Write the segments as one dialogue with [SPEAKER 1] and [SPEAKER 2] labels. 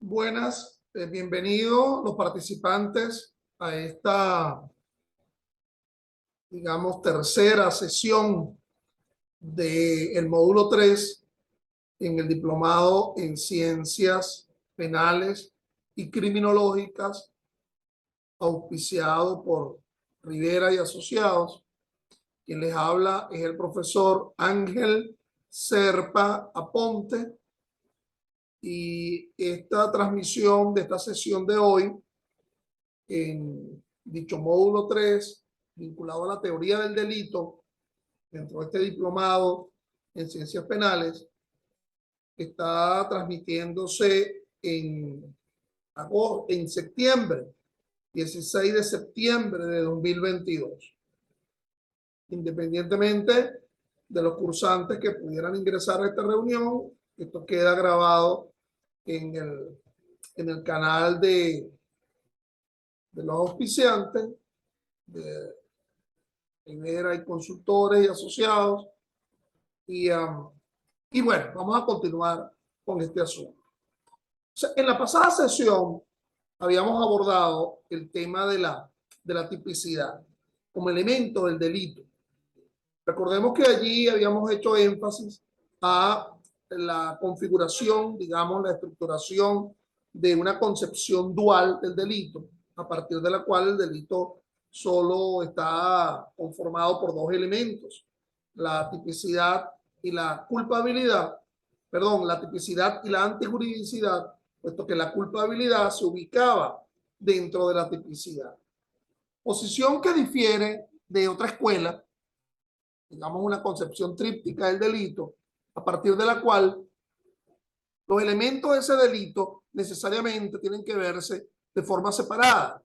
[SPEAKER 1] Buenas, bienvenidos los participantes a esta, digamos, tercera sesión del módulo 3 en el diplomado en Ciencias Penales y Criminológicas, auspiciado por Rivera y Asociados. Quien les habla es el profesor Ángel Serpa Aponte. Y esta transmisión de esta sesión de hoy, en dicho módulo 3, vinculado a la teoría del delito, dentro de este diplomado en ciencias penales, está transmitiéndose en septiembre, 16 de septiembre de 2022. Independientemente de los cursantes que pudieran ingresar a esta reunión, esto queda grabado en el canal de los auspiciantes, de Rivera y Consultores y Asociados. Y bueno, vamos a continuar con este asunto. O sea, en la pasada sesión habíamos abordado el tema de la tipicidad como elemento del delito. Recordemos que allí habíamos hecho énfasis a la configuración, digamos, la estructuración de una concepción dual del delito, a partir de la cual el delito solo está conformado por dos elementos: la tipicidad y la culpabilidad, perdón, la tipicidad y la antijuridicidad, puesto que la culpabilidad se ubicaba dentro de la tipicidad. Posición que difiere de otra escuela, digamos una concepción tríptica del delito, a partir de la cual los elementos de ese delito necesariamente tienen que verse de forma separada: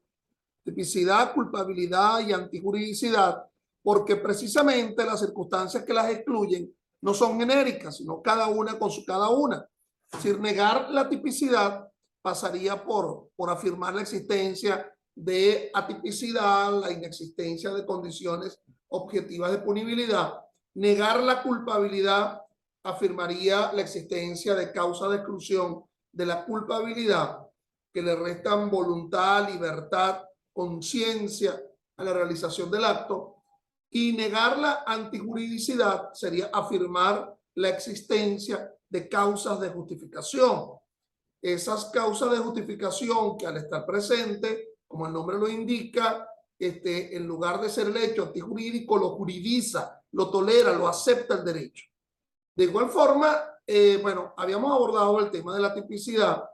[SPEAKER 1] tipicidad, culpabilidad y antijuridicidad, porque precisamente las circunstancias que las excluyen no son genéricas, sino cada una con su cada una. Es decir, negar la tipicidad pasaría por afirmar la existencia de atipicidad, la inexistencia de condiciones objetivas de punibilidad. Negar la culpabilidad afirmaría la existencia de causas de exclusión de la culpabilidad que le restan voluntad, libertad, conciencia a la realización del acto. Y negar la antijuridicidad sería afirmar la existencia de causas de justificación. Esas causas de justificación que, al estar presente, como el nombre lo indica, en lugar de ser el hecho antijurídico, lo juridiza, lo tolera, lo acepta el derecho. De igual forma, bueno, habíamos abordado el tema de la tipicidad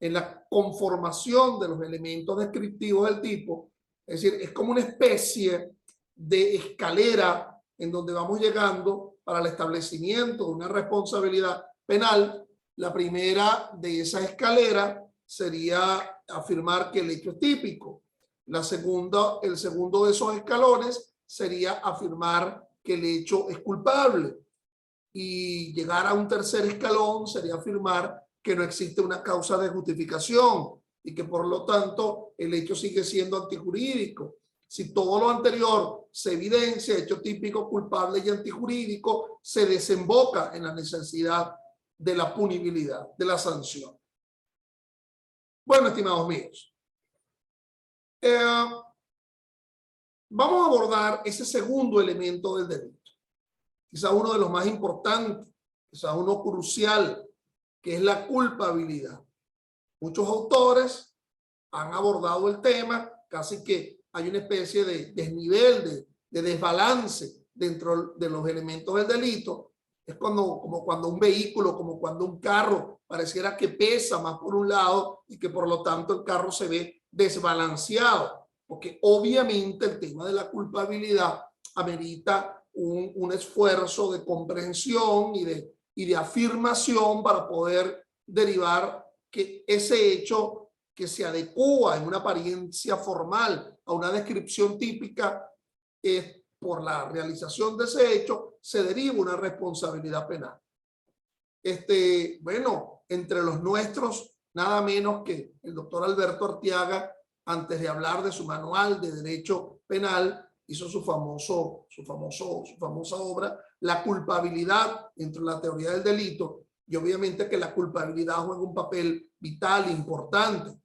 [SPEAKER 1] en la conformación de los elementos descriptivos del tipo. Es decir, es como una especie de escalera en donde vamos llegando para el establecimiento de una responsabilidad penal. La primera de esa escalera sería afirmar que el hecho es típico. El segundo de esos escalones sería afirmar que el hecho es culpable. Y llegar a un tercer escalón sería afirmar que no existe una causa de justificación y que por lo tanto el hecho sigue siendo antijurídico. Si todo lo anterior se evidencia, hecho típico, culpable y antijurídico, se desemboca en la necesidad de la punibilidad, de la sanción. Bueno, estimados míos, vamos a abordar ese segundo elemento del delito, quizá uno de los más importantes, quizá uno crucial, que es la culpabilidad. Muchos autores han abordado el tema, casi que hay una especie de desnivel, de desbalance dentro de los elementos del delito. Es como cuando un vehículo, como cuando un carro pareciera que pesa más por un lado y que por lo tanto el carro se ve desbalanceado, porque obviamente el tema de la culpabilidad amerita un esfuerzo de comprensión y de afirmación para poder derivar que ese hecho que se adecua en una apariencia formal a una descripción típica, por la realización de ese hecho se deriva una responsabilidad penal. Bueno, entre los nuestros, nada menos que el doctor Alberto Arteaga, antes de hablar de su manual de derecho penal, hizo su famosa obra, La culpabilidad dentro de la teoría del delito, y obviamente que la culpabilidad juega un papel vital, importante.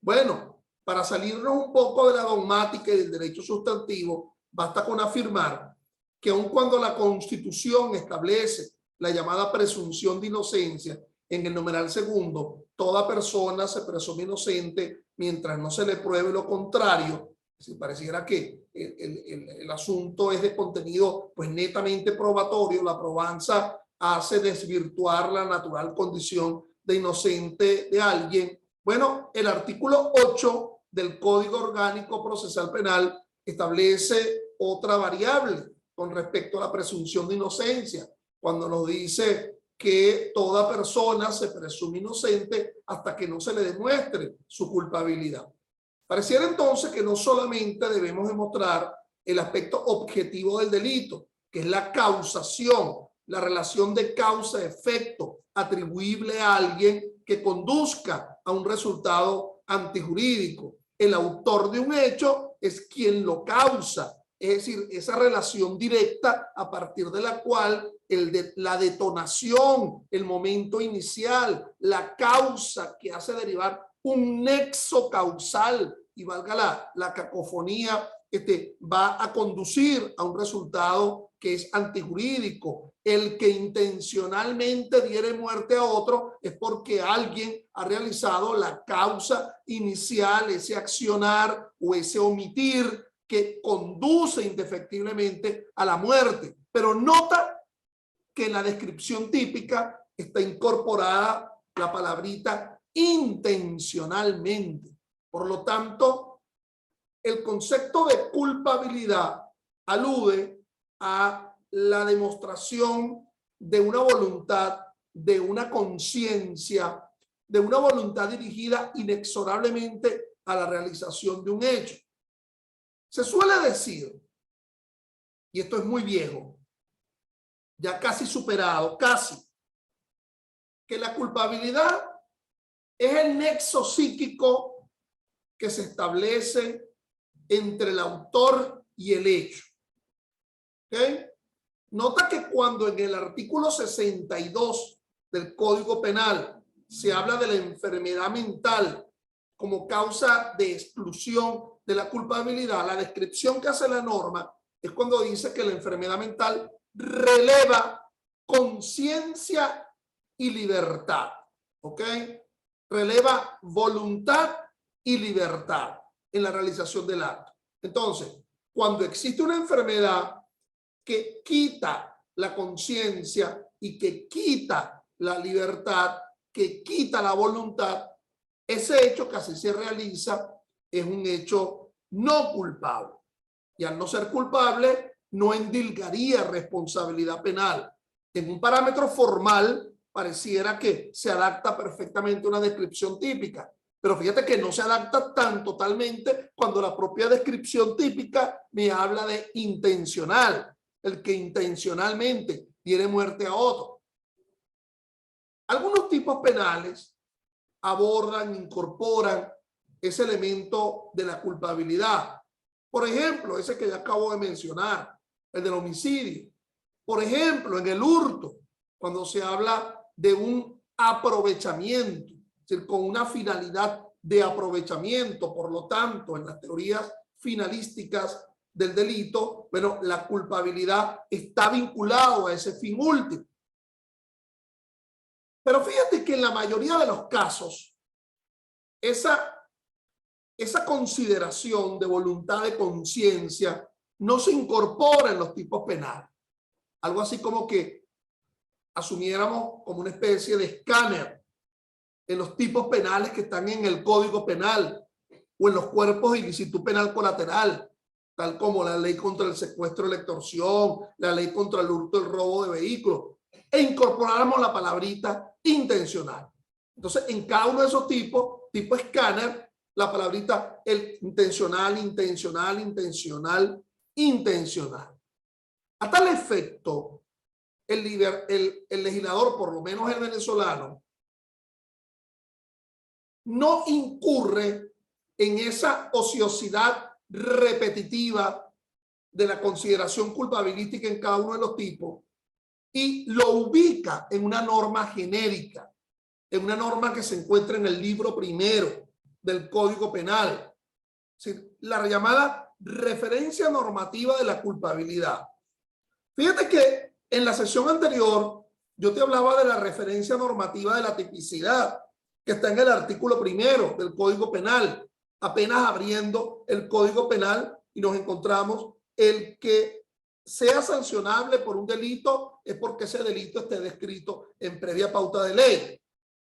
[SPEAKER 1] Bueno, para salirnos un poco de la dogmática y del derecho sustantivo, basta con afirmar que aun cuando la Constitución establece la llamada presunción de inocencia, en el numeral segundo, toda persona se presume inocente mientras no se le pruebe lo contrario. Si pareciera que el asunto es de contenido pues netamente probatorio, la probanza hace desvirtuar la natural condición de inocente de alguien. Bueno, el artículo 8 del Código Orgánico Procesal Penal establece otra variable con respecto a la presunción de inocencia, cuando nos dice que toda persona se presume inocente hasta que no se le demuestre su culpabilidad. Pareciera entonces que no solamente debemos demostrar el aspecto objetivo del delito, que es la causación, la relación de causa-efecto atribuible a alguien que conduzca a un resultado antijurídico. El autor de un hecho es quien lo causa, es decir, esa relación directa a partir de la cual la detonación, el momento inicial, la causa que hace derivar un nexo causal, y valga la cacofonía, va a conducir a un resultado que es antijurídico. El que intencionalmente diere muerte a otro es porque alguien ha realizado la causa inicial, ese accionar o ese omitir que conduce indefectiblemente a la muerte. Pero nota que en la descripción típica está incorporada la palabrita intencionalmente. Por lo tanto, el concepto de culpabilidad alude a la demostración de una voluntad, de una conciencia, de una voluntad dirigida inexorablemente a la realización de un hecho. Se suele decir, y esto es muy viejo, ya casi superado, casi, que la culpabilidad es el nexo psíquico que se establece entre el autor y el hecho. ¿Okay? Nota que cuando en el artículo 62 del Código Penal se habla de la enfermedad mental como causa de exclusión de la culpabilidad, la descripción que hace la norma es cuando dice que la enfermedad mental releva conciencia y libertad. ¿Ok? Releva voluntad y libertad en la realización del acto. Entonces, cuando existe una enfermedad que quita la conciencia y que quita la libertad, que quita la voluntad, ese hecho que así se realiza es un hecho no culpable. Y al no ser culpable, no endilgaría responsabilidad penal. En un parámetro formal, pareciera que se adapta perfectamente a una descripción típica. Pero fíjate que no se adapta tan totalmente cuando la propia descripción típica me habla de intencional, el que intencionalmente diere muerte a otro. Algunos tipos penales abordan, incorporan ese elemento de la culpabilidad. Por ejemplo, ese que ya acabo de mencionar, el del homicidio. Por ejemplo, en el hurto, cuando se habla de un aprovechamiento, es decir, con una finalidad de aprovechamiento. Por lo tanto, en las teorías finalísticas del delito, bueno, la culpabilidad está vinculada a ese fin último. Pero fíjate que en la mayoría de los casos, esa consideración de voluntad de conciencia no se incorpora en los tipos penales. Algo así como que asumiéramos como una especie de escáner en los tipos penales que están en el Código Penal o en los cuerpos de ilicitud penal colateral, tal como la ley contra el secuestro y la extorsión, la ley contra el hurto y el robo de vehículos, e incorporáramos la palabrita intencional. Entonces, en cada uno de esos tipos, tipo escáner, la palabrita el intencional, intencional, intencional, intencional. A tal efecto, el legislador, por lo menos el venezolano, no incurre en esa ociosidad repetitiva de la consideración culpabilística en cada uno de los tipos, y lo ubica en una norma genérica, en una norma que se encuentra en el libro primero del Código Penal, la llamada referencia normativa de la culpabilidad. Fíjate que en la sesión anterior yo te hablaba de la referencia normativa de la tipicidad, que está en el artículo primero del Código Penal. Apenas abriendo el Código Penal y nos encontramos el que sea sancionable por un delito es porque ese delito esté descrito en previa pauta de ley,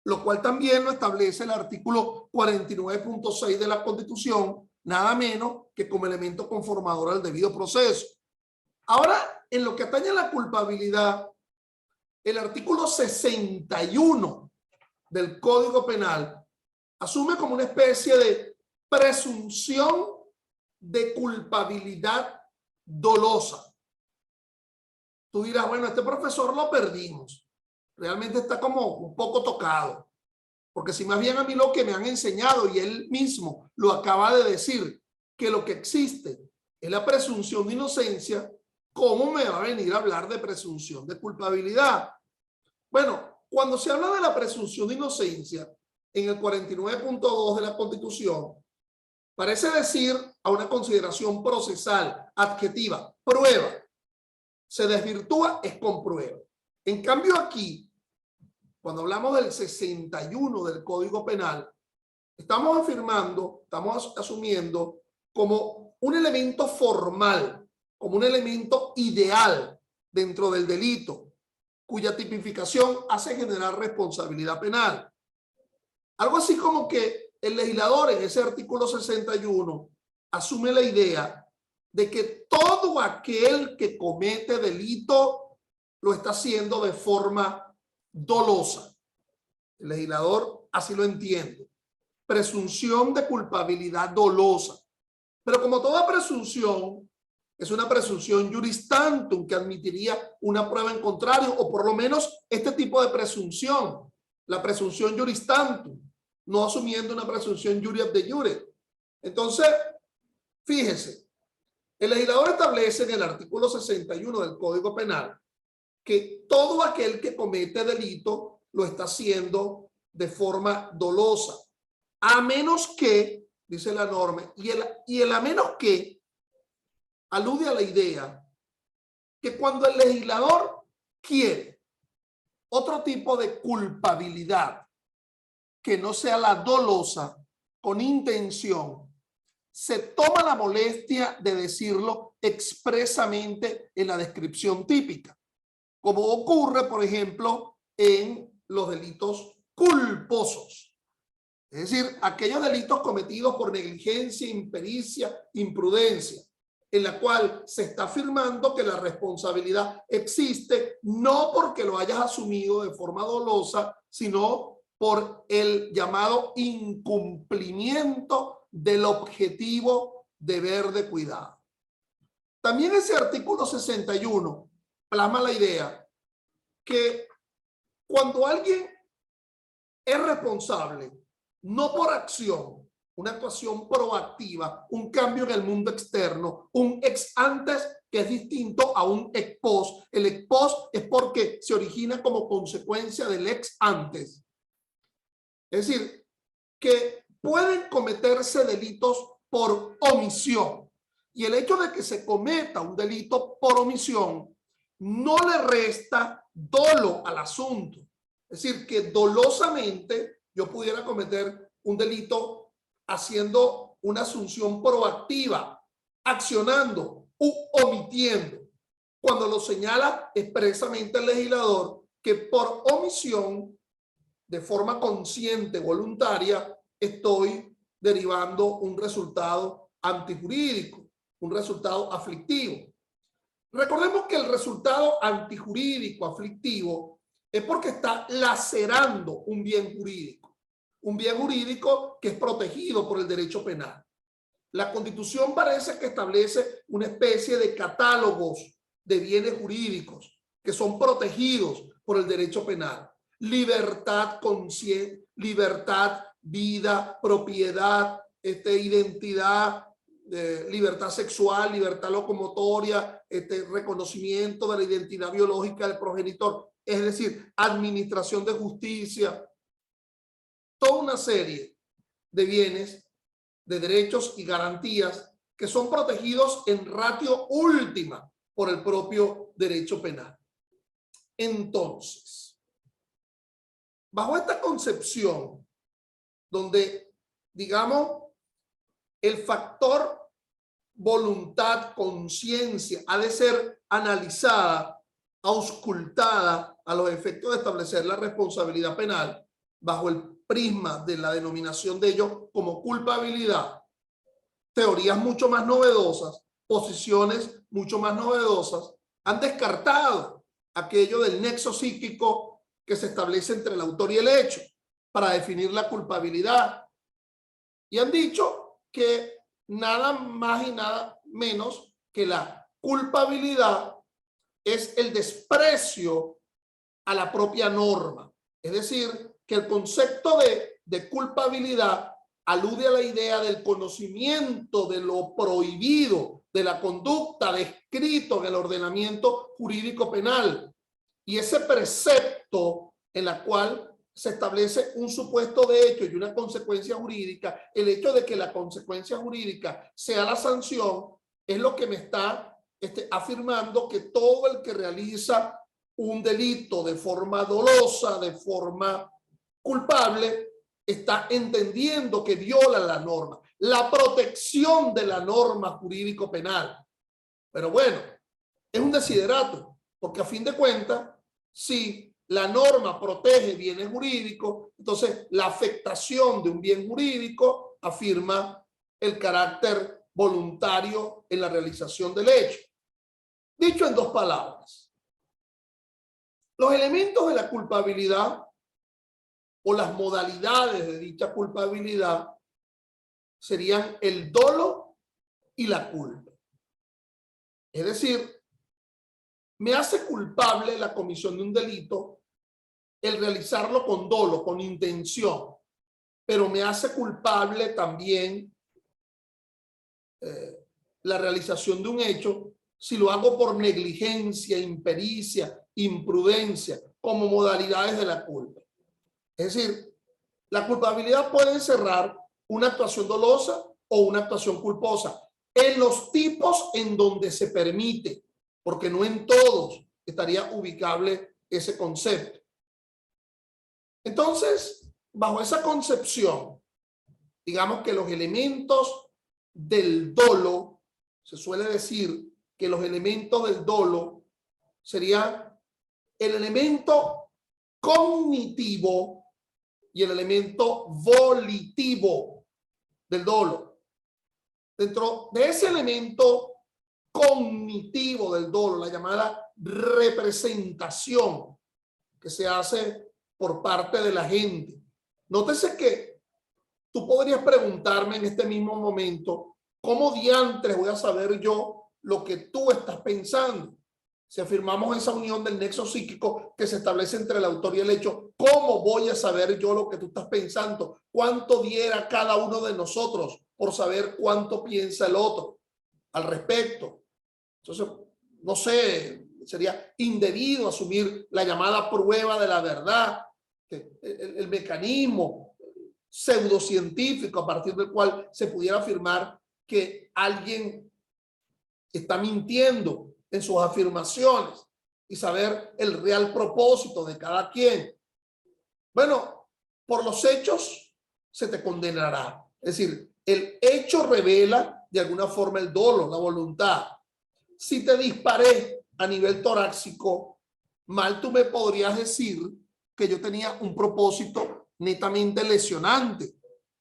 [SPEAKER 1] lo cual también lo establece el artículo 49.6 de la Constitución, nada menos que como elemento conformador al debido proceso. Ahora, en lo que atañe a la culpabilidad, el artículo 61 del Código Penal asume como una especie de presunción de culpabilidad dolosa. Tú dirás, bueno, este profesor lo perdimos. Realmente está como un poco tocado. Porque si más bien a mí lo que me han enseñado, y él mismo lo acaba de decir, que lo que existe es la presunción de inocencia, ¿cómo me va a venir a hablar de presunción de culpabilidad? Bueno, cuando se habla de la presunción de inocencia, en el 49.2 de la Constitución, parece decir a una consideración procesal, adjetiva, prueba. Se desvirtúa, es con prueba. En cambio aquí, cuando hablamos del 61 del Código Penal, estamos afirmando, estamos asumiendo como un elemento formal, como un elemento ideal dentro del delito, cuya tipificación hace generar responsabilidad penal. Algo así como que el legislador en ese artículo 61 asume la idea de que todo aquel que comete delito lo está haciendo de forma dolosa. El legislador así lo entiende. Presunción de culpabilidad dolosa. Pero como toda presunción, es una presunción juris tantum que admitiría una prueba en contrario, o por lo menos este tipo de presunción, la presunción juris tantum, no asumiendo una presunción juris de jure. Entonces, fíjese, el legislador establece en el artículo 61 del Código Penal que todo aquel que comete delito lo está haciendo de forma dolosa, a menos que, dice la norma, y el a menos que alude a la idea que cuando el legislador quiere otro tipo de culpabilidad que no sea la dolosa, con intención, se toma la molestia de decirlo expresamente en la descripción típica, como ocurre, por ejemplo, en los delitos culposos. Es decir, aquellos delitos cometidos por negligencia, impericia, imprudencia, en la cual se está afirmando que la responsabilidad existe no porque lo hayas asumido de forma dolosa, sino por el llamado incumplimiento del objetivo deber de cuidado. También ese artículo 61 plasma la idea que cuando alguien es responsable, no por acción, una actuación proactiva, un cambio en el mundo externo, un ex antes que es distinto a un ex post. El ex post es porque se origina como consecuencia del ex antes. Es decir, que pueden cometerse delitos por omisión. Y el hecho de que se cometa un delito por omisión no le resta dolo al asunto. Es decir, que dolosamente yo pudiera cometer un delito haciendo una asunción proactiva, accionando u omitiendo, cuando lo señala expresamente el legislador que por omisión, de forma consciente, voluntaria, estoy derivando un resultado antijurídico, un resultado aflictivo. Recordemos que el resultado antijurídico, aflictivo, es porque está lacerando un bien jurídico que es protegido por el derecho penal. La Constitución parece que establece una especie de catálogos de bienes jurídicos que son protegidos por el derecho penal. Libertad, libertad, vida, propiedad, identidad, libertad sexual, libertad locomotoria, reconocimiento de la identidad biológica del progenitor, es decir, administración de justicia, toda una serie de bienes, de derechos y garantías que son protegidos en ratio última por el propio derecho penal. Entonces, bajo esta concepción, donde, digamos, el factor voluntad, conciencia, ha de ser analizada, auscultada a los efectos de establecer la responsabilidad penal bajo el prisma de la denominación de ello como culpabilidad, teorías mucho más novedosas, posiciones mucho más novedosas, han descartado aquello del nexo psíquico que se establece entre el autor y el hecho para definir la culpabilidad. Y han dicho que nada más y nada menos que la culpabilidad es el desprecio a la propia norma. Es decir, que el concepto de culpabilidad alude a la idea del conocimiento de lo prohibido, de la conducta descrito en el ordenamiento jurídico penal. Y ese precepto en la cual se establece un supuesto de hecho y una consecuencia jurídica, el hecho de que la consecuencia jurídica sea la sanción, es lo que me está afirmando que todo el que realiza un delito de forma dolosa, de forma culpable, está entendiendo que viola la norma, la protección de la norma jurídico penal. Pero bueno, es un desiderato, porque a fin de cuentas, si la norma protege bienes jurídicos, entonces la afectación de un bien jurídico afirma el carácter voluntario en la realización del hecho. Dicho en dos palabras, los elementos de la culpabilidad o las modalidades de dicha culpabilidad serían el dolo y la culpa. Es decir, me hace culpable la comisión de un delito el realizarlo con dolo, con intención, pero me hace culpable también la realización de un hecho si lo hago por negligencia, impericia, imprudencia, como modalidades de la culpa. Es decir, la culpabilidad puede encerrar una actuación dolosa o una actuación culposa en los tipos en donde se permite, porque no en todos estaría ubicable ese concepto. Entonces, bajo esa concepción, digamos que los elementos del dolo, se suele decir que los elementos del dolo serían el elemento cognitivo y el elemento volitivo del dolo. Dentro de ese elemento cognitivo del dolo, la llamada representación que se hace por parte de la gente. Nótese que tú podrías preguntarme en este mismo momento, ¿cómo diantres voy a saber yo lo que tú estás pensando? Si afirmamos esa unión del nexo psíquico que se establece entre el autor y el hecho, ¿cómo voy a saber yo lo que tú estás pensando? ¿Cuánto diera cada uno de nosotros por saber cuánto piensa el otro al respecto? Entonces, no sé, sería indebido asumir la llamada prueba de la verdad, el mecanismo pseudocientífico a partir del cual se pudiera afirmar que alguien está mintiendo en sus afirmaciones y saber el real propósito de cada quien. Bueno, por los hechos se te condenará. Es decir, el hecho revela de alguna forma el dolo, la voluntad. Si te disparé a nivel torácico, mal tú me podrías decir que yo tenía un propósito netamente lesionante.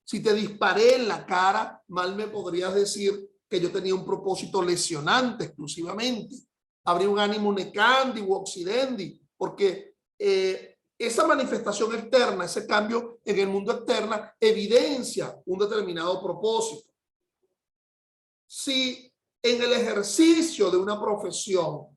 [SPEAKER 1] Si te disparé en la cara, mal me podrías decir que yo tenía un propósito lesionante exclusivamente. Habría un ánimo necandi u occidendi, porque esa manifestación externa, ese cambio en el mundo externo, evidencia un determinado propósito. Si en el ejercicio de una profesión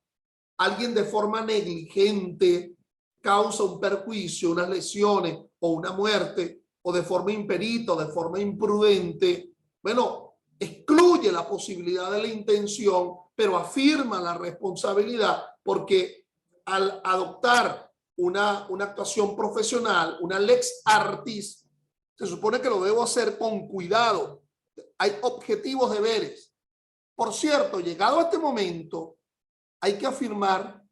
[SPEAKER 1] alguien de forma negligente causa un perjuicio, unas lesiones o una muerte, o de forma imperita, o de forma imprudente, bueno, excluye la posibilidad de la intención, pero afirma la responsabilidad, porque al adoptar una actuación profesional, una lex artis, se supone que lo debo hacer con cuidado. Hay objetivos, deberes. Por cierto, llegado a este momento, hay que afirmar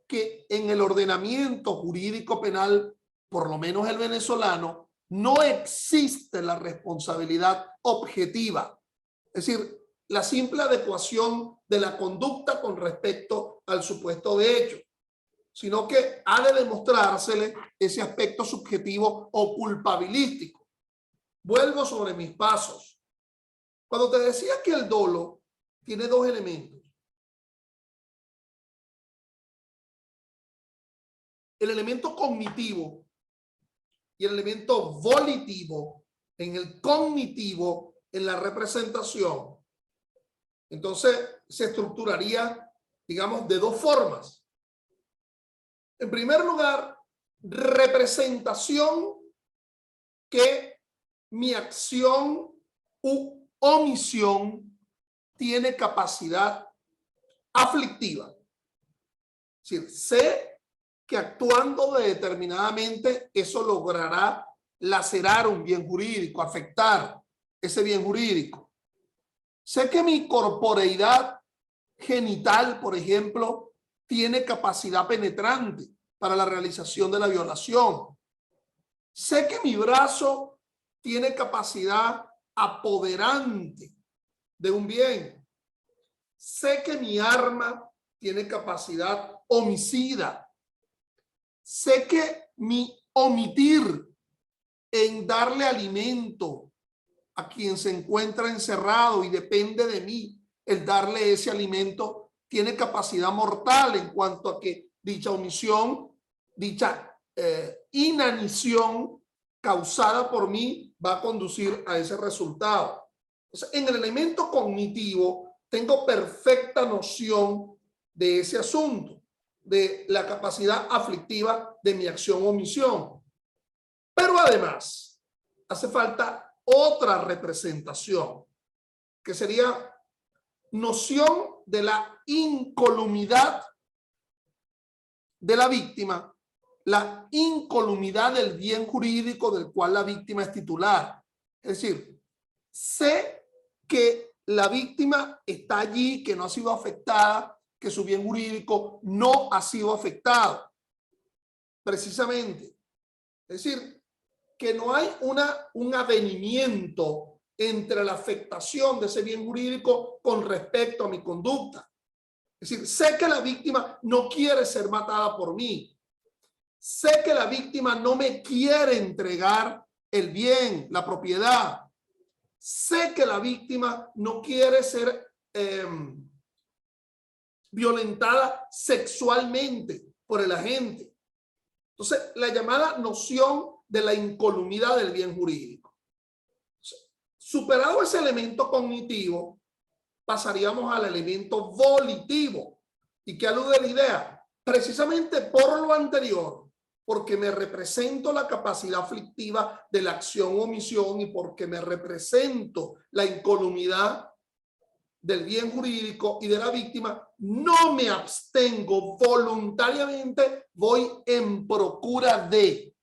[SPEAKER 1] que en el ordenamiento jurídico penal, por lo menos el venezolano, no existe la responsabilidad objetiva. Es decir, la simple adecuación de la conducta con respecto al supuesto de hecho, sino que ha de demostrársele ese aspecto subjetivo o culpabilístico. Vuelvo sobre mis pasos. Cuando te decía que el dolo tiene dos elementos. El elemento cognitivo y el elemento volitivo. En el cognitivo, en la representación, entonces se estructuraría, digamos, de dos formas. En primer lugar, representación que mi acción u omisión tiene capacidad aflictiva. Es decir, sé que actuando determinadamente eso logrará lacerar un bien jurídico, afectar ese bien jurídico. Sé que mi corporeidad genital, por ejemplo, tiene capacidad penetrante para la realización de la violación. Sé que mi brazo tiene capacidad apoderante de un bien. Sé que mi arma tiene capacidad homicida. Sé que mi omitir en darle alimento a quien se encuentra encerrado y depende de mí, el darle ese alimento, tiene capacidad mortal en cuanto a que dicha omisión, dicha inanición causada por mí va a conducir a ese resultado. Entonces, en el elemento cognitivo tengo perfecta noción de ese asunto, de la capacidad aflictiva de mi acción o omisión. Pero además, hace falta otra representación, que sería noción de la incolumidad de la víctima, la incolumidad del bien jurídico del cual la víctima es titular. Es decir, sé que la víctima está allí, que no ha sido afectada, que su bien jurídico no ha sido afectado. Precisamente. Es decir, que no hay un avenimiento entre la afectación de ese bien jurídico con respecto a mi conducta. Es decir, sé que la víctima no quiere ser matada por mí. Sé que la víctima no me quiere entregar el bien, la propiedad. Sé que la víctima no quiere ser violentada sexualmente por el agente. Entonces, la llamada noción de la incolumidad del bien jurídico. Superado ese elemento cognitivo, pasaríamos al elemento volitivo. ¿Y qué alude la idea? Precisamente por lo anterior, porque me represento la capacidad aflictiva de la acción o omisión y porque me represento la incolumidad del bien jurídico y de la víctima, no me abstengo voluntariamente, voy en procura de.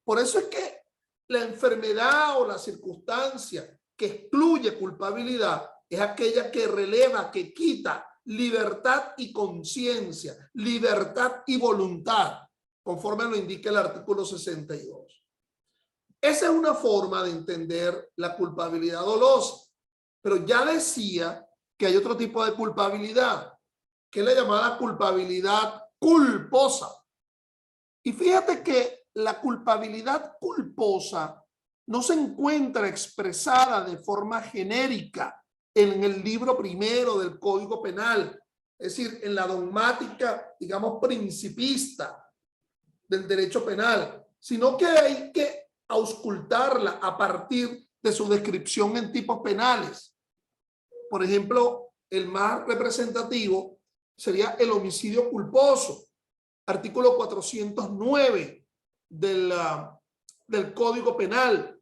[SPEAKER 1] Por eso es que la enfermedad o la circunstancia que excluye culpabilidad es aquella que releva, que quita libertad y conciencia, libertad y voluntad, conforme lo indica el artículo 62. Esa es una forma de entender la culpabilidad dolosa. Pero ya decía que hay otro tipo de culpabilidad, que es la llamada culpabilidad culposa. Y fíjate que la culpabilidad culposa no se encuentra expresada de forma genérica en el libro primero del Código Penal, es decir, en la dogmática, digamos, principista del derecho penal, sino que hay que auscultarla a partir de su descripción en tipos penales. Por ejemplo, el más representativo sería el homicidio culposo, artículo 409 del Código Penal.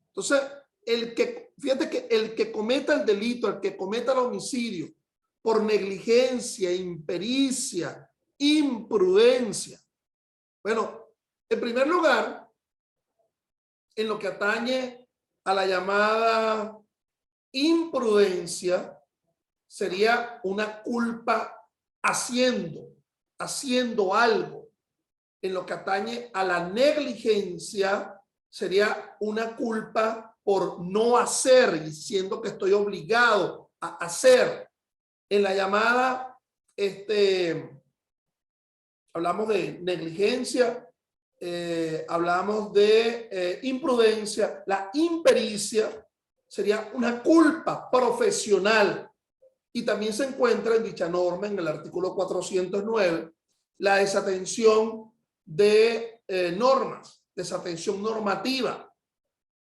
[SPEAKER 1] Entonces, el que Fíjate que el que cometa el delito, el que cometa el homicidio por negligencia, impericia, imprudencia. Bueno, en primer lugar, en lo que atañe a la llamada imprudencia, sería una culpa haciendo algo. En lo que atañe a la negligencia, sería una culpa por no hacer, diciendo que estoy obligado a hacer. En la llamada, hablamos de negligencia, hablamos de imprudencia. La impericia sería una culpa profesional, y también se encuentra en dicha norma, en el artículo 409, la desatención de normas, desatención normativa.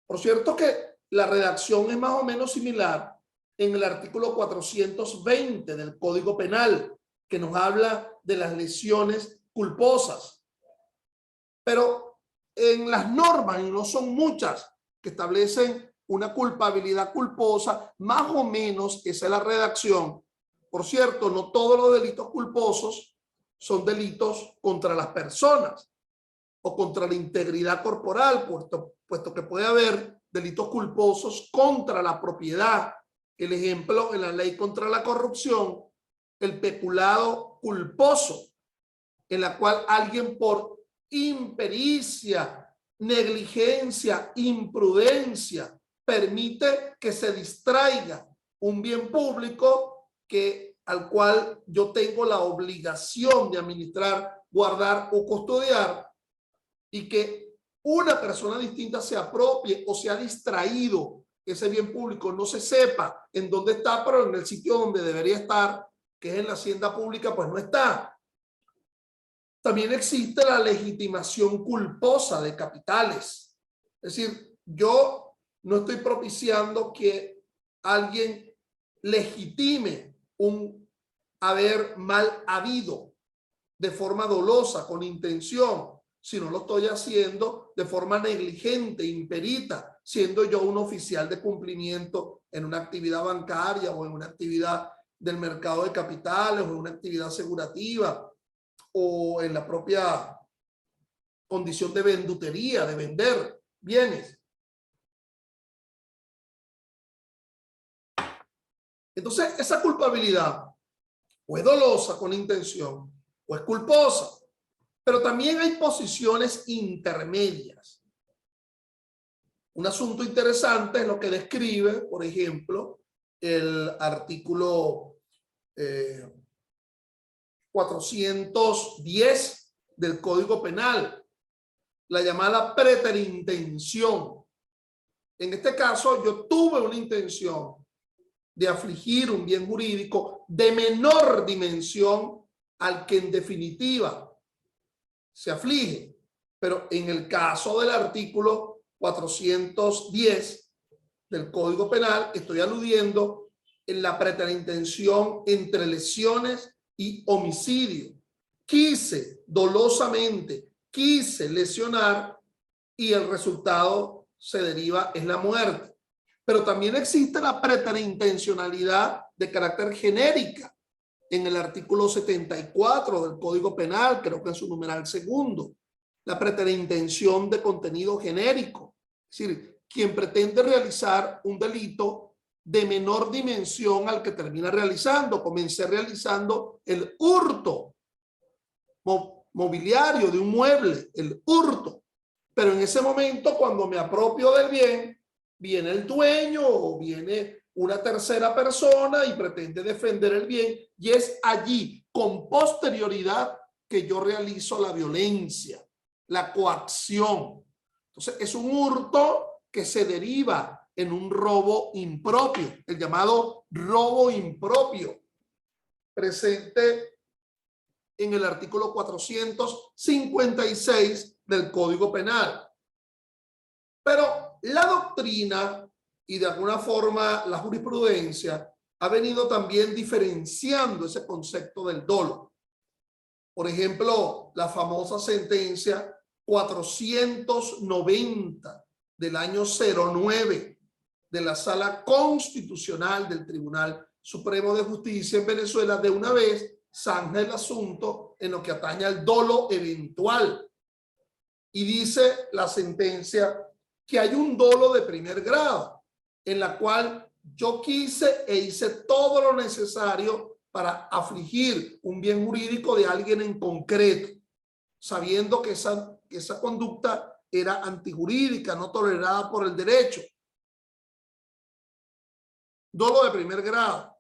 [SPEAKER 1] Por cierto que la redacción es más o menos similar en el artículo 420 del Código Penal, que nos habla de las lesiones culposas. Pero en las normas, y no son muchas, que establecen una culpabilidad culposa, más o menos esa es la redacción. Por cierto, no todos los delitos culposos son delitos contra las personas o contra la integridad corporal, puesto que puede haber delitos culposos contra la propiedad. El ejemplo en la ley contra la corrupción, el peculado culposo, en la cual alguien por impericia, negligencia, imprudencia, permite que se distraiga un bien público al cual yo tengo la obligación de administrar, guardar o custodiar, y que una persona distinta se apropie o se ha distraído ese bien público, no se sepa en dónde está, pero en el sitio donde debería estar, que es en la hacienda pública, pues no está. También existe la legitimación culposa de capitales. Es decir, yo no estoy propiciando que alguien legitime un haber mal habido de forma dolosa, con intención, sino lo estoy haciendo de forma negligente, imperita, siendo yo un oficial de cumplimiento en una actividad bancaria o en una actividad del mercado de capitales o en una actividad asegurativa o en la propia condición de vendutería, de vender bienes. Entonces, esa culpabilidad o es dolosa con intención o es culposa, pero también hay posiciones intermedias. Un asunto interesante es lo que describe, por ejemplo, el artículo 410 del Código Penal, la llamada preterintención. En este caso, yo tuve una intención de afligir un bien jurídico de menor dimensión al que en definitiva se aflige. Pero en el caso del artículo 410 del Código Penal, estoy aludiendo en la preterintención entre lesiones y homicidio. Quise dolosamente, quise lesionar y el resultado se deriva en la muerte. Pero también existe la preterintencionalidad de carácter genérica en el artículo 74 del Código Penal, creo que en su numeral segundo, la preterintención de contenido genérico, es decir, quien pretende realizar un delito de menor dimensión al que termina realizando. Comencé realizando el hurto mobiliario de un mueble, el hurto, pero en ese momento, cuando me apropio del bien, viene el dueño o viene una tercera persona y pretende defender el bien, y es allí, con posterioridad, que yo realizo la violencia, la coacción. Entonces, es un hurto que se deriva en un robo impropio, el llamado robo impropio, presente en el artículo 456 del Código Penal. Pero la doctrina y de alguna forma la jurisprudencia ha venido también diferenciando ese concepto del dolo. Por ejemplo, la famosa sentencia 490 del año 09 de la Sala Constitucional del Tribunal Supremo de Justicia en Venezuela de una vez zanja el asunto en lo que atañe al dolo eventual. Y dice la sentencia que hay un dolo de primer grado en la cual yo quise e hice todo lo necesario para afligir un bien jurídico de alguien en concreto, sabiendo que esa conducta era antijurídica, no tolerada por el derecho. Dolo de primer grado.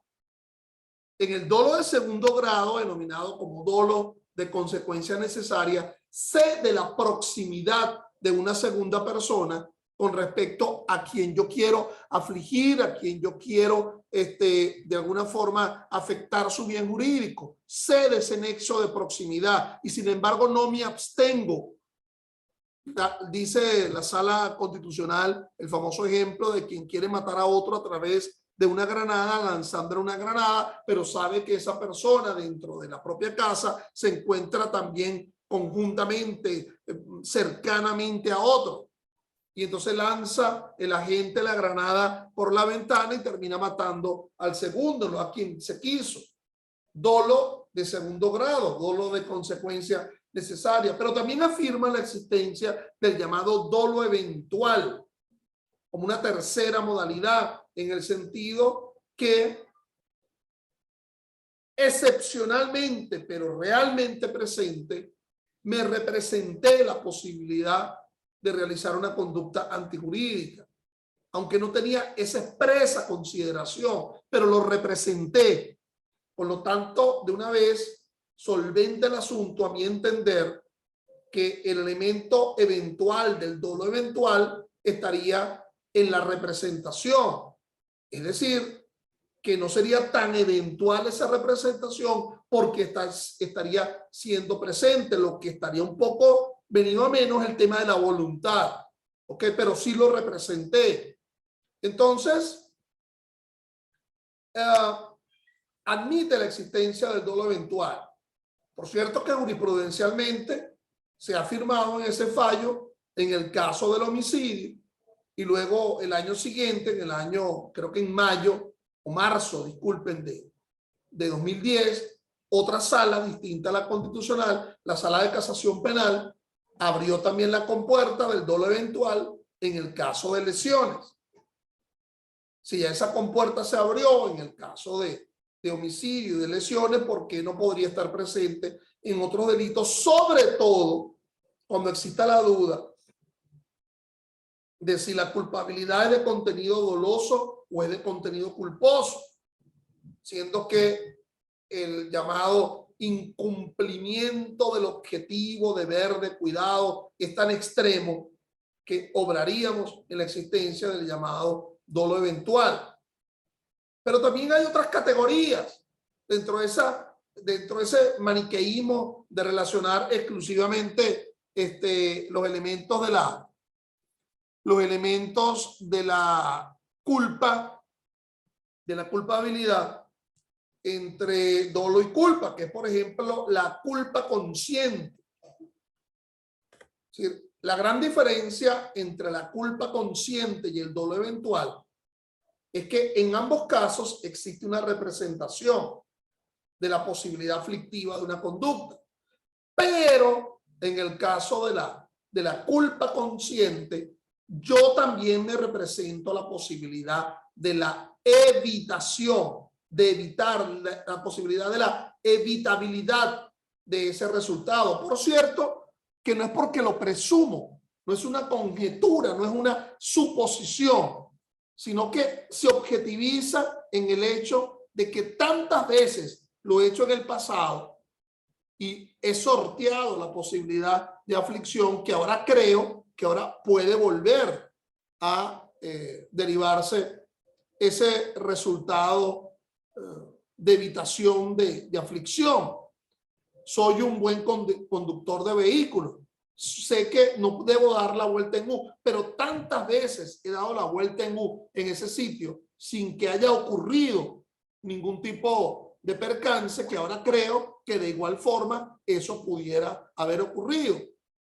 [SPEAKER 1] En el dolo de segundo grado, denominado como dolo de consecuencia necesaria, sé de la proximidad de una segunda persona con respecto a quien yo quiero afligir, a quien yo quiero de alguna forma afectar su bien jurídico. Sé de ese nexo de proximidad y sin embargo no me abstengo. Dice la Sala Constitucional el famoso ejemplo de quien quiere matar a otro a través de una granada, lanzándole una granada, pero sabe que esa persona dentro de la propia casa se encuentra también conjuntamente, cercanamente a otro. Y entonces lanza el agente la granada por la ventana y termina matando al segundo, no a quien se quiso. Dolo de segundo grado, dolo de consecuencia necesaria, pero también afirma la existencia del llamado dolo eventual como una tercera modalidad, en el sentido que excepcionalmente, pero realmente presente, me representé la posibilidad de realizar una conducta antijurídica, aunque no tenía esa expresa consideración, pero lo representé. Por lo tanto, de una vez, solvente el asunto, a mi entender, que el elemento eventual del dolo eventual estaría en la representación. Es decir, que no sería tan eventual esa representación porque estaría siendo presente, lo que estaría un poco venido a menos el tema de la voluntad. ¿Ok? Pero sí lo representé. Entonces, admite la existencia del dolo eventual. Por cierto que jurisprudencialmente se ha afirmado en ese fallo en el caso del homicidio y luego el año siguiente, en el año, creo que en mayo o marzo, disculpen, de 2010, otra sala distinta a la constitucional, la Sala de Casación Penal, abrió también la compuerta del dolo eventual en el caso de lesiones. Si ya esa compuerta se abrió en el caso de homicidio y de lesiones, ¿por qué no podría estar presente en otros delitos? Sobre todo cuando exista la duda de si la culpabilidad es de contenido doloso o es de contenido culposo, siendo que el llamado incumplimiento del objetivo, deber de cuidado es tan extremo que obraríamos en la existencia del llamado dolo eventual. Pero también hay otras categorías dentro de ese maniqueísmo de relacionar exclusivamente los elementos de la culpa, de la culpabilidad entre dolo y culpa, que es por ejemplo la culpa consciente. Es decir, la gran diferencia entre la culpa consciente y el dolo eventual es que en ambos casos existe una representación de la posibilidad aflictiva de una conducta, pero en el caso de la culpa consciente, yo también me represento la posibilidad de la evitación, de evitar la posibilidad de la evitabilidad de ese resultado. Por cierto, que no es porque lo presumo, no es una conjetura, no es una suposición, sino que se objetiviza en el hecho de que tantas veces lo he hecho en el pasado y he sorteado la posibilidad de aflicción que ahora creo que ahora puede volver a derivarse ese resultado de evitación de aflicción. Soy un buen conductor de vehículos. Sé que no debo dar la vuelta en U, pero tantas veces he dado la vuelta en U en ese sitio sin que haya ocurrido ningún tipo de percance que ahora creo que de igual forma eso pudiera haber ocurrido.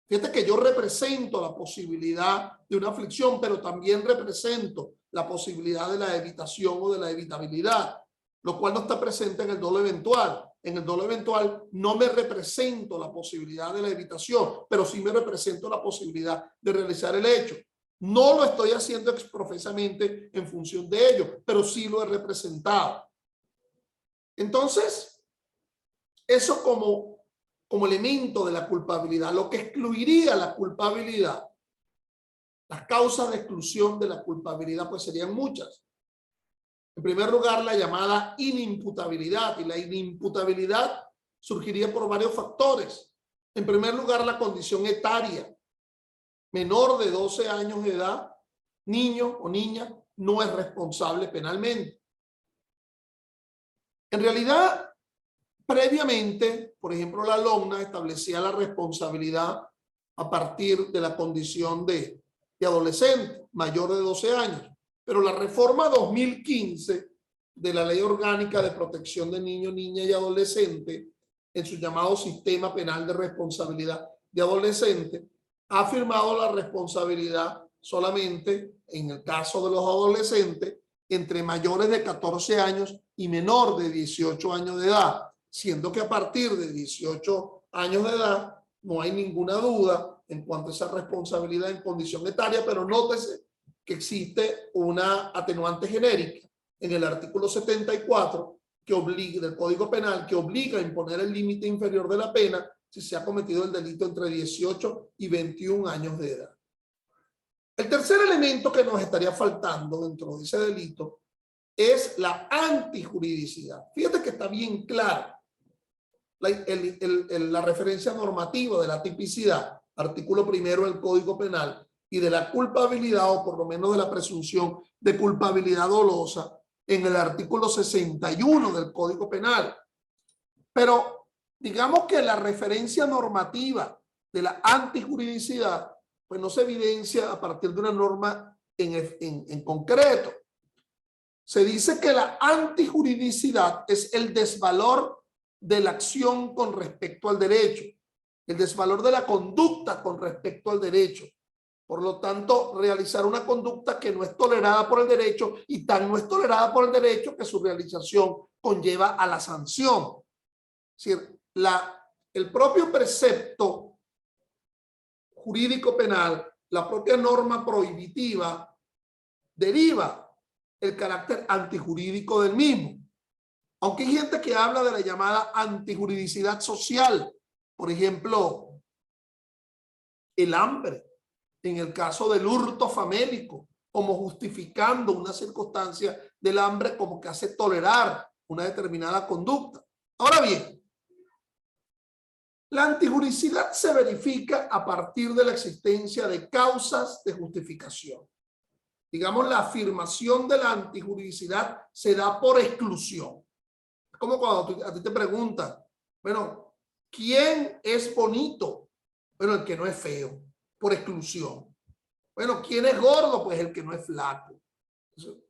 [SPEAKER 1] Fíjate que yo represento la posibilidad de una aflicción, pero también represento la posibilidad de la evitación o de la evitabilidad, lo cual no está presente en el dolo eventual. En el dolo eventual no me represento la posibilidad de la evitación, pero sí me represento la posibilidad de realizar el hecho. No lo estoy haciendo exprofesamente en función de ello, pero sí lo he representado. Entonces, eso como elemento de la culpabilidad, lo que excluiría la culpabilidad, las causas de exclusión de la culpabilidad, pues serían muchas. En primer lugar, la llamada inimputabilidad, y la inimputabilidad surgiría por varios factores. En primer lugar, la condición etaria. Menor de 12 años de edad, niño o niña, no es responsable penalmente. En realidad, previamente, por ejemplo, la LOMNA establecía la responsabilidad a partir de la condición de adolescente mayor de 12 años. Pero la reforma 2015 de la Ley Orgánica de Protección de Niños, Niñas y Adolescentes, en su llamado Sistema Penal de Responsabilidad de Adolescentes, ha afirmado la responsabilidad solamente en el caso de los adolescentes entre mayores de 14 años y menor de 18 años de edad, siendo que a partir de 18 años de edad no hay ninguna duda en cuanto a esa responsabilidad en condición etaria, pero nótese que existe una atenuante genérica en el artículo 74 que obliga, del Código Penal, que obliga a imponer el límite inferior de la pena si se ha cometido el delito entre 18 y 21 años de edad. El tercer elemento que nos estaría faltando dentro de ese delito es la antijuridicidad. Fíjate que está bien claro la referencia normativa de la tipicidad, artículo primero del Código Penal, y de la culpabilidad, o por lo menos de la presunción de culpabilidad dolosa, en el artículo 61 del Código Penal. Pero digamos que la referencia normativa de la antijuridicidad pues no se evidencia a partir de una norma en concreto. Se dice que la antijuridicidad es el desvalor de la acción con respecto al derecho, el desvalor de la conducta con respecto al derecho. Por lo tanto, realizar una conducta que no es tolerada por el derecho, y tan no es tolerada por el derecho que su realización conlleva a la sanción. Es decir, el propio precepto jurídico penal, la propia norma prohibitiva, deriva el carácter antijurídico del mismo. Aunque hay gente que habla de la llamada antijuridicidad social, por ejemplo, el hambre, en el caso del hurto famélico, como justificando una circunstancia del hambre como que hace tolerar una determinada conducta. Ahora bien, la antijuridicidad se verifica a partir de la existencia de causas de justificación. Digamos, la afirmación de la antijuridicidad se da por exclusión. Es como cuando a ti te preguntan, bueno, ¿quién es bonito? Bueno, el que no es feo, por exclusión. Bueno, ¿quién es gordo? Pues el que no es flaco,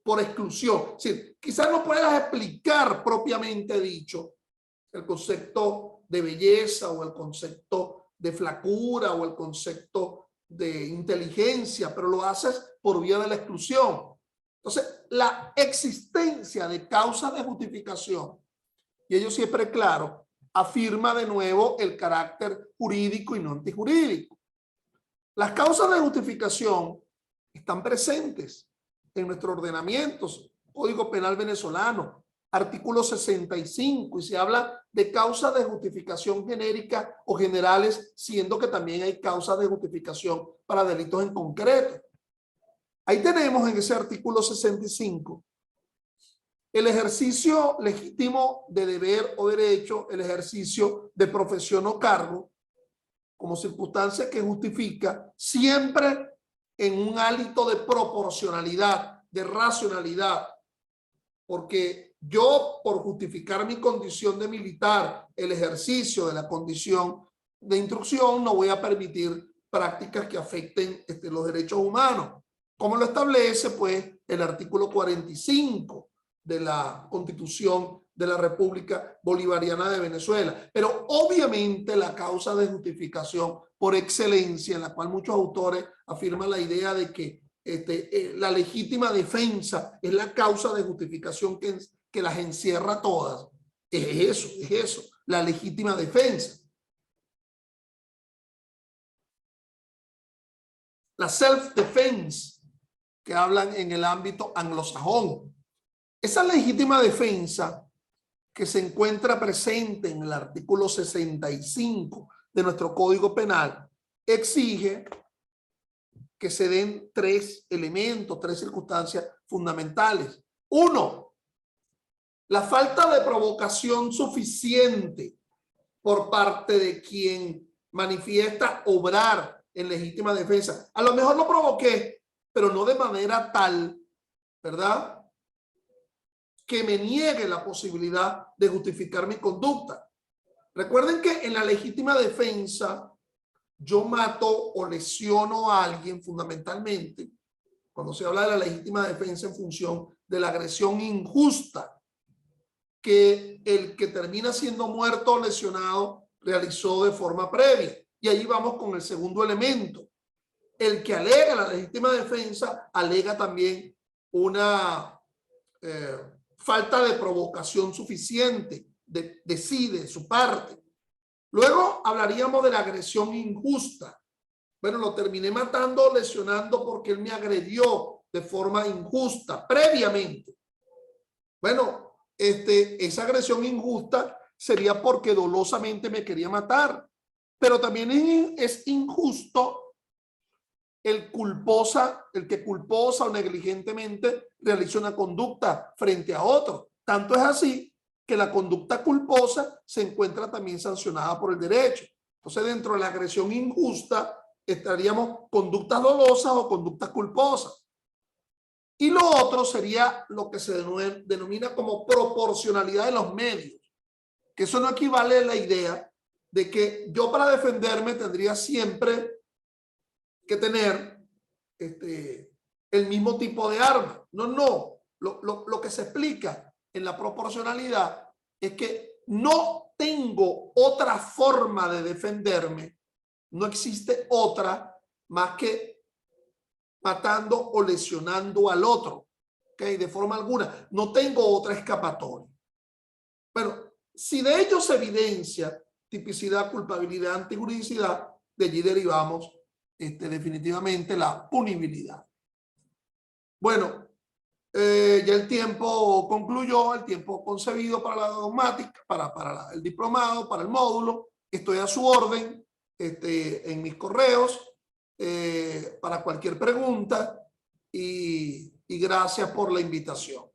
[SPEAKER 1] por exclusión. Es decir, quizás no puedas explicar propiamente dicho el concepto de belleza o el concepto de flacura o el concepto de inteligencia, pero lo haces por vía de la exclusión. Entonces, la existencia de causas de justificación, y ello siempre claro, afirma de nuevo el carácter jurídico y no antijurídico. Las causas de justificación están presentes en nuestro ordenamiento, Código Penal venezolano, artículo 65, y se habla de causas de justificación genérica o generales, siendo que también hay causas de justificación para delitos en concreto. Ahí tenemos en ese artículo 65 el ejercicio legítimo de deber o derecho, el ejercicio de profesión o cargo, como circunstancia que justifica siempre en un hálito de proporcionalidad, de racionalidad, porque yo, por justificar mi condición de militar, el ejercicio de la condición de instrucción, no voy a permitir prácticas que afecten los derechos humanos, como lo establece pues el artículo 45 de la Constitución de la República Bolivariana de Venezuela. Pero obviamente la causa de justificación por excelencia, en la cual muchos autores afirman la idea de que la legítima defensa es la causa de justificación que las encierra todas. Es eso, la legítima defensa. La self-defense, que hablan en el ámbito anglosajón. Esa legítima defensa que se encuentra presente en el artículo 65 de nuestro Código Penal exige que se den tres elementos, tres circunstancias fundamentales. Uno, la falta de provocación suficiente por parte de quien manifiesta obrar en legítima defensa. A lo mejor lo provoqué, pero no de manera tal, ¿verdad?, que me niegue la posibilidad de justificar mi conducta. Recuerden que en la legítima defensa yo mato o lesiono a alguien fundamentalmente cuando se habla de la legítima defensa en función de la agresión injusta que el que termina siendo muerto o lesionado realizó de forma previa. Y ahí vamos con el segundo elemento. El que alega la legítima defensa alega también una falta de provocación suficiente de su parte. Luego hablaríamos de la agresión injusta. Bueno, lo terminé matando o lesionando porque él me agredió de forma injusta previamente. Bueno, esa agresión injusta sería porque dolosamente me quería matar, pero también es injusto el que culposa o negligentemente realiza una conducta frente a otro. Tanto es así que la conducta culposa se encuentra también sancionada por el derecho. Entonces, dentro de la agresión injusta estaríamos conductas dolosas o conductas culposas. Y lo otro sería lo que se denomina como proporcionalidad de los medios, que eso no equivale a la idea de que yo para defenderme tendría siempre que tener el mismo tipo de arma. No. Lo que se explica en la proporcionalidad es que no tengo otra forma de defenderme, no existe otra más que matando o lesionando al otro, ¿okay? De forma alguna, no tengo otra escapatoria. Bueno, si de ello se evidencia tipicidad, culpabilidad, antijuridicidad, de allí derivamos definitivamente la punibilidad. Bueno, ya el tiempo concluyó, el tiempo concebido para la dogmática, para el diplomado, para el módulo. Estoy a su orden en mis correos para cualquier pregunta y gracias por la invitación.